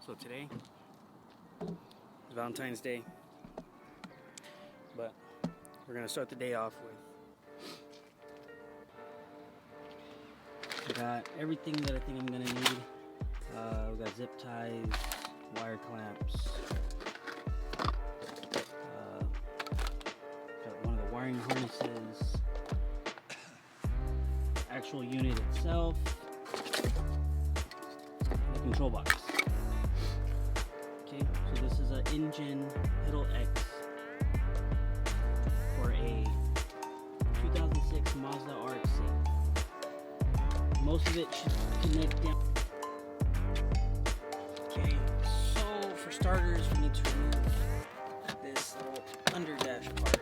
So today is Valentine's Day, but we're gonna start the day off with, I got everything that I think I'm gonna need. We got zip ties, wire clamps, got one of the wiring harnesses, actual unit itself, and the control box. Okay, so this is an Injen pedal X for a 2006 Mazda RX-8. Most of it should connect down. Okay, so for starters, we need to remove this little under dash part.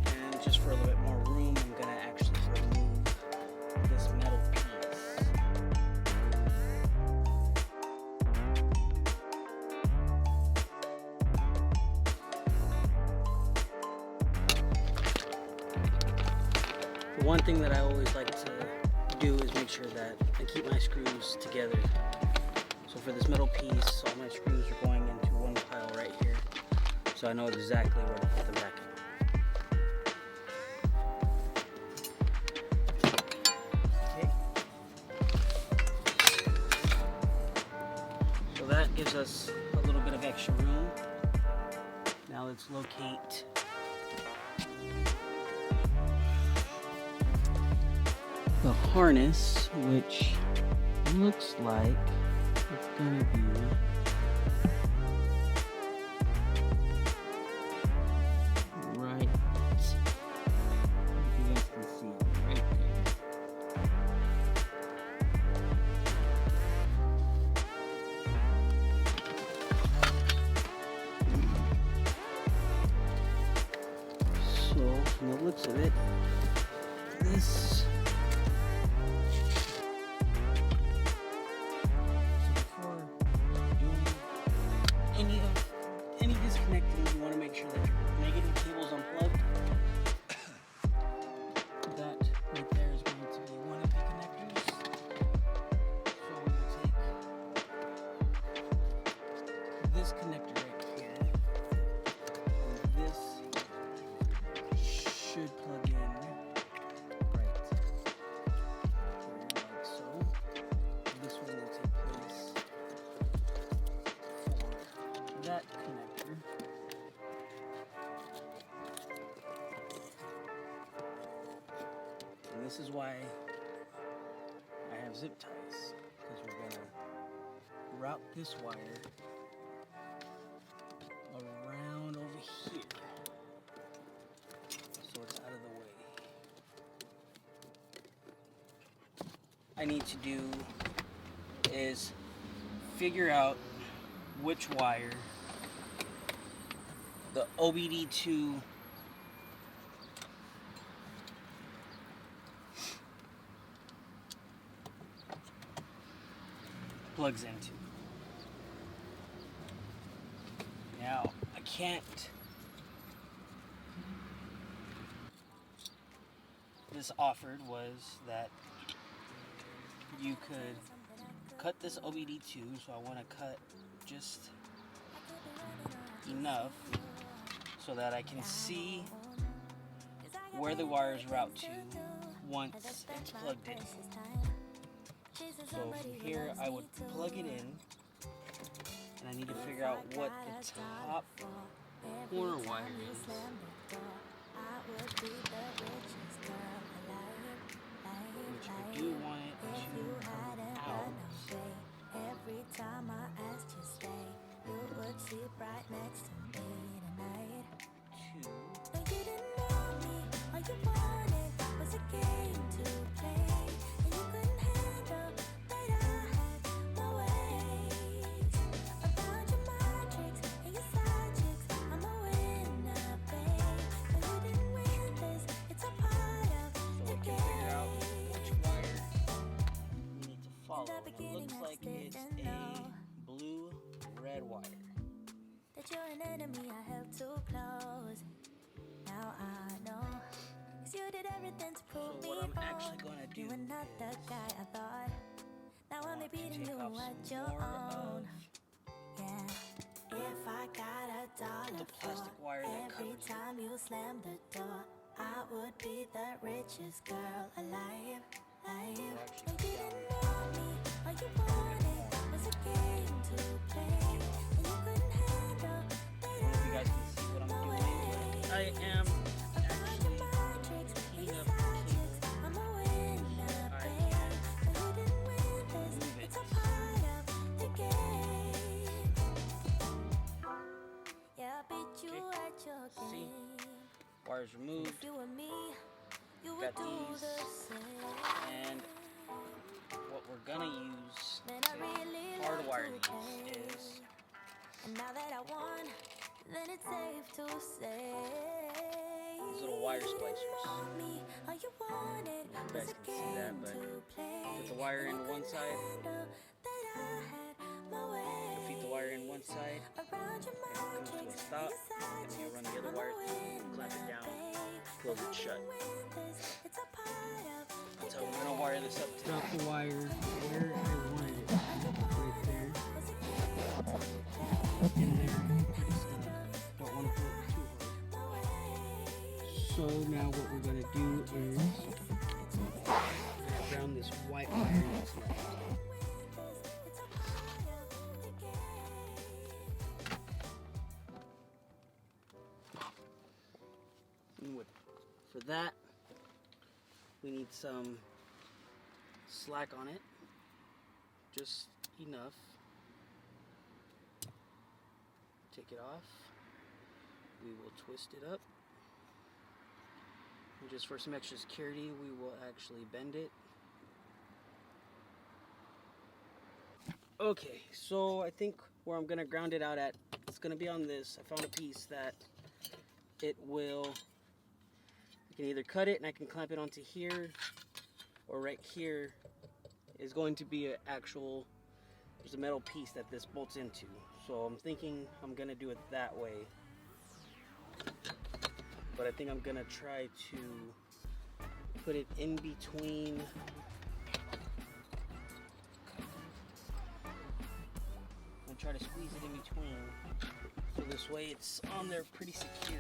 And just for a little bit more room, I'm gonna actually remove this metal piece. The one thing that I always like to do is make sure that I keep my screws together. So for this metal piece, all my screws are going into one pile right here, so I know exactly where to put them back in. Okay. So that gives us a little bit of extra room. Now let's locate the harness, which looks like it's gonna be right, if you guys can see it, right there. So from the looks of it, this any disconnecting, you want to make sure that your negative cable is unplugged. That right there is going to be one of the connectors. So we'll take this connector right here, and this should plug in right here, like so. This one will take place for that connector. And this is why I have zip ties, because we're gonna route this wire around over here so it's out of the way. I need to do is figure out which wire the OBD2 plugs into. Now, I can't. This offered was that you could cut this OBD2, so I want to cut just enough so that I can see where the wires route to once it's plugged in. So from here I would plug it in, and I need to figure out what the top corner wire is. Which I do want it to come out. Every time I asked you stay, you would sit right next to me tonight. Two. No, you didn't know me. All you wanted was a game to play, and you couldn't handle that I had my ways. I found your magics and your side chicks. I'm a winner, babe. No, you didn't win this. It's a part of So the we can figure out game. which wire we need to follow. It looks like it's a blue-red wire. That you're an enemy I held too close. Now I know, 'cause you did everything to prove So me what I'm wrong. actually gonna do You were not the is guy I thought. Now now I'm want to beating take you off at some your more own. of Yeah, if I got the $1 plastic wire that every covers it. time you slam the door, I would be the richest girl alive. We'll But actually you come didn't down know me, all you wanted was a game to play, and you couldn't handle I don't know if you guys can see what I'm doing, but I am actually heating up the cable I'm a winner, so I babe. can But you didn't win this, move it. it's a part of the game. Yeah, I beat you Okay. at your See? game. Wires removed. If you were me, you would Got do these, the same. and what we're gonna use Man, I to really hardwire like to these play. is And now that I won, then it's safe to say these little wire splicers. me, all you wanted I don't know if you was guys a can see that, game but to play. put the wire And in you one couldn't side, handle that I had my way. feed the wire in one side, Around your and it comes to a magic, stop, your side and you chicks, run the other I'm a wire through, winner, clamp it down, babe. close it shut. Win this, it's a part of That's how we're gonna wire this up to. Drop the wire where I wanted it, right there, in there, don't want to pull it too hard. So now what we're going to do is ground this white wire that's left. For that, we need some slack on it, just enough. Take it off. We will twist it up. And just for some extra security, we will actually bend it. Okay, so I think where I'm gonna ground it out at, it's gonna be on this. I found a piece that it will, you can either cut it and I can clamp it onto here, or right here is going to be an actual, there's a metal piece that this bolts into. So I'm thinking I'm gonna do it that way. But I think I'm gonna try to put it in between and try to squeeze it in between. So this way it's on there pretty secure.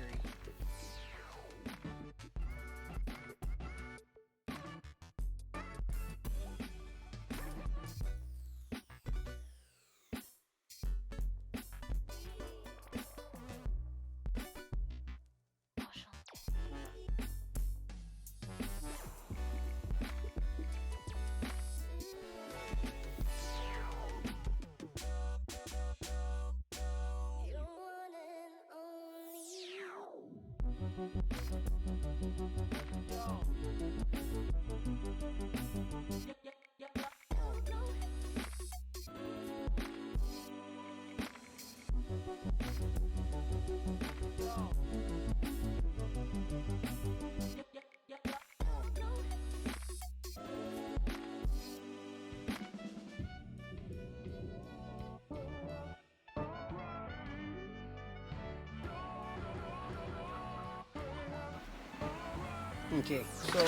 Okay, so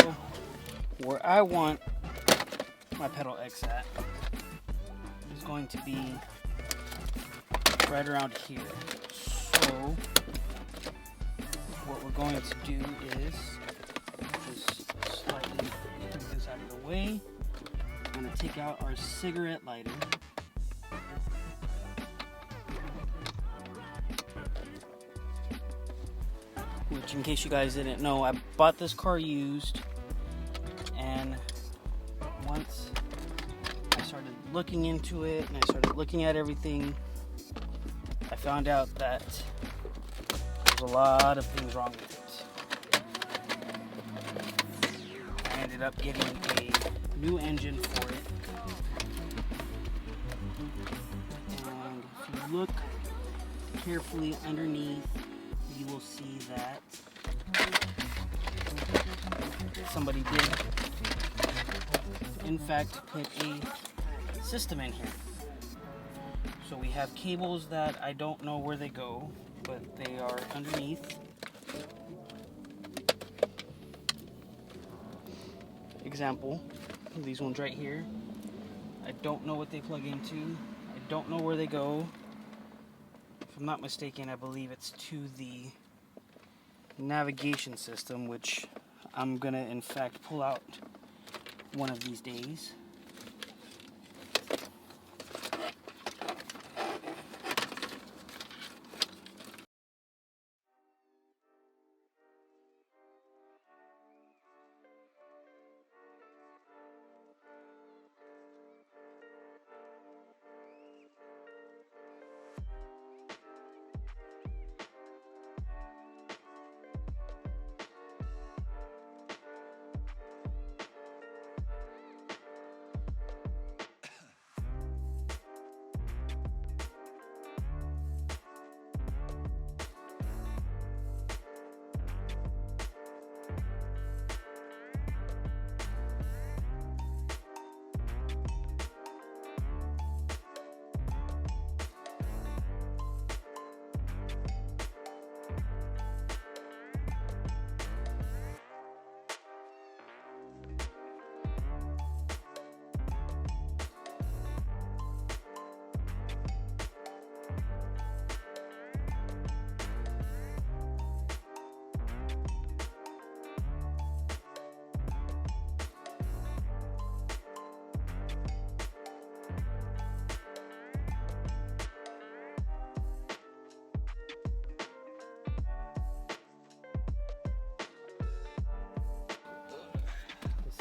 where I want my pedal X at is going to be right around here. So what we're going to do is just slightly move this out of the way. I'm going to take out our cigarette lighter. Which, in case you guys didn't know, I bought this car used, and once I started looking into it and I started looking at everything, I found out that there's a lot of things wrong with it. I ended up getting a new engine for it, and if you look carefully underneath, you will see that somebody did, in fact, put a system in here. So we have cables that I don't know where they go, but they are underneath. Example, these ones right here. I don't know what they plug into. I don't know where they go. If I'm not mistaken, I believe it's to the navigation system, which I'm gonna in fact pull out one of these days.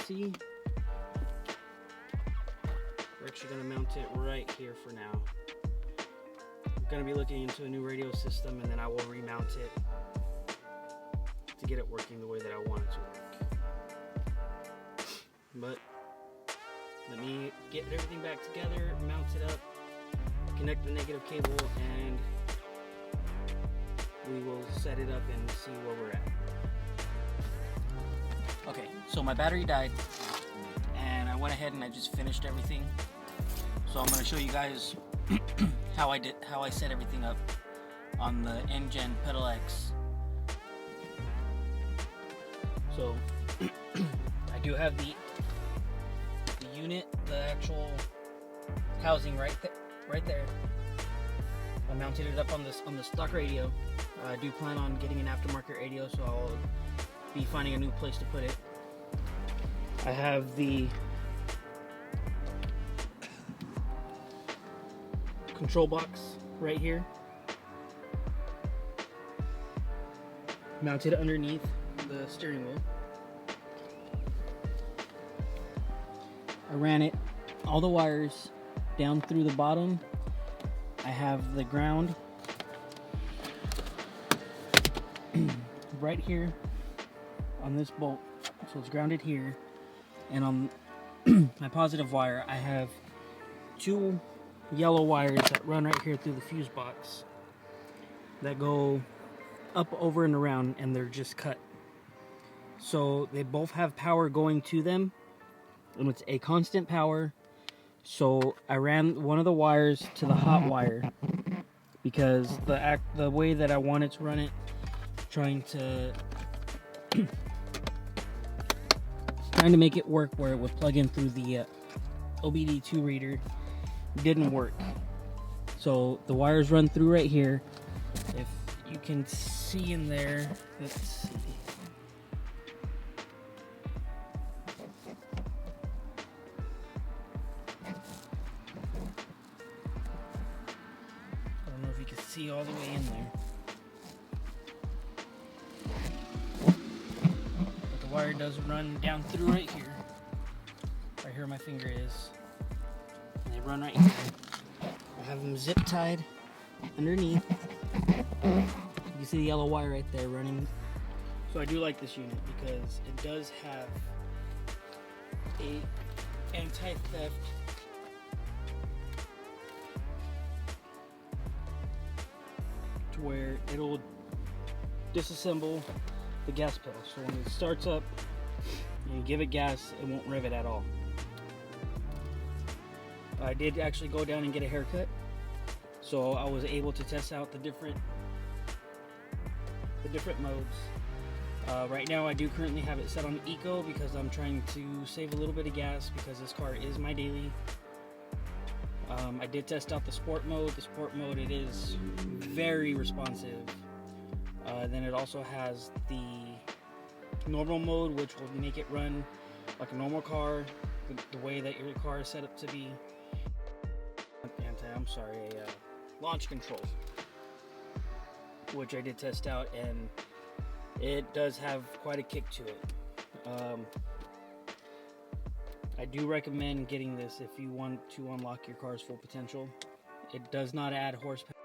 See, we're actually going to mount it right here for now. I'm going to be looking into a new radio system, and then I will remount it to get it working the way that I want it to work. But let me get everything back together, mount it up, connect the negative cable, and we will set it up and see where we're at. Okay, so my battery died, and I went ahead and I just finished everything. So I'm going to show you guys how I set everything up on the Injen Pedal X. So I do have the unit, the actual housing right there. I mounted it up on the stock radio. I do plan on getting an aftermarket radio, so I'll be finding a new place to put it. I have the control box right here, mounted underneath the steering wheel. I ran it, all the wires down through the bottom. I have the ground right here on this bolt, so it's grounded here, and on my positive wire I have two yellow wires that run right here through the fuse box that go up, over, and around, and they're just cut. So they both have power going to them, and it's a constant power. So I ran one of the wires to the hot wire because the way that I wanted to run it, trying to make it work where it would plug in through the OBD2 reader, didn't work. So the wires run through right here. If you can see in there, let's see. I don't know if you can see all the way in there. But the wire does run down through right here. Right here where my finger is. And they run right here. I have them zip tied underneath. You see the yellow wire right there running. So I do like this unit because it does have a anti-theft to where it'll disassemble the gas pedal. So when it starts up and you give it gas, it won't rivet at all. I did actually go down and get a haircut, so I was able to test out the different modes. Right now I do currently have it set on eco because I'm trying to save a little bit of gas because this car is my daily. I did test out the sport mode. The sport mode, it is very responsive. Then it also has the normal mode, which will make it run like a normal car, the way that your car is set up to be. Launch control, which I did test out, and it does have quite a kick to it. I do recommend getting this if you want to unlock your car's full potential. It does not add horsepower.